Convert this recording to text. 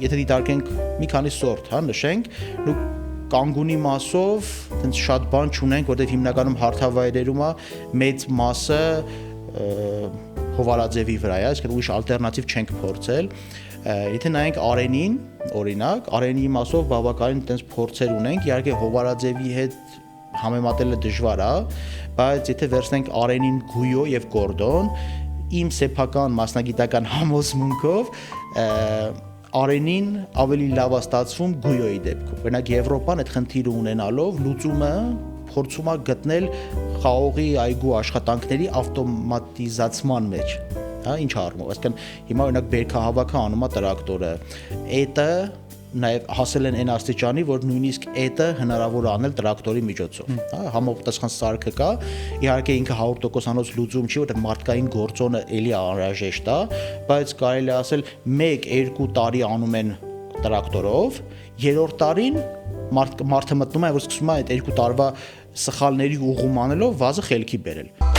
եթե դիտարկենք մի քանի սորտ, հա, նշենք, ու կանգունի մասով այդպես շատ բան չունենք, որտեղ հիմնականում հարթավայրերում է մեծ մասը հովարաձևի վրա է, այսինքն ուրիշ ալտերնատիվ չենք փորձել։ Եթե նայենք արենին, օրինակ, արենի մասով բավականին այդպես փորձեր ունենք, իհարկե հովարաձևի հետ համեմատելը դժվար է, բայց եթե վերցնենք արենին, գույո եւ գորդոն, իմ սեփական մասնագիտական համոզմունքով արենին ավելի լավ է ստացվում գույոյի դեպքում։ Օրինակ Եվրոպան այդ խնդիրը ունենալով լուծումը փորձում է գտնել խաղողի այգու աշխատանքների ավտոմատիզացման մեջ, հա, ինչ առումով, այսինքն հիմա օրինակ բերքահավաքը անում է տրակտորը, էտը նաև հասել են այն աստիճանի, որ նույնիսկ էտը հնարավոր է անել տրակտորի միջոցով, հա, համապատասխան սարքը կա, իհարկե ինքը 100%-անոց լուծում չի, որտեղ մարդկային գործոնը էլի անհրաժեշտ է, բայց կարելի է ասել 1-2 տարի անում են տրակտորով, երրորդ տարին մարդը մտնում է, որ սկսում է այդ 2 տարվա սխալների ուղղում անելով վազը խելքի բերել։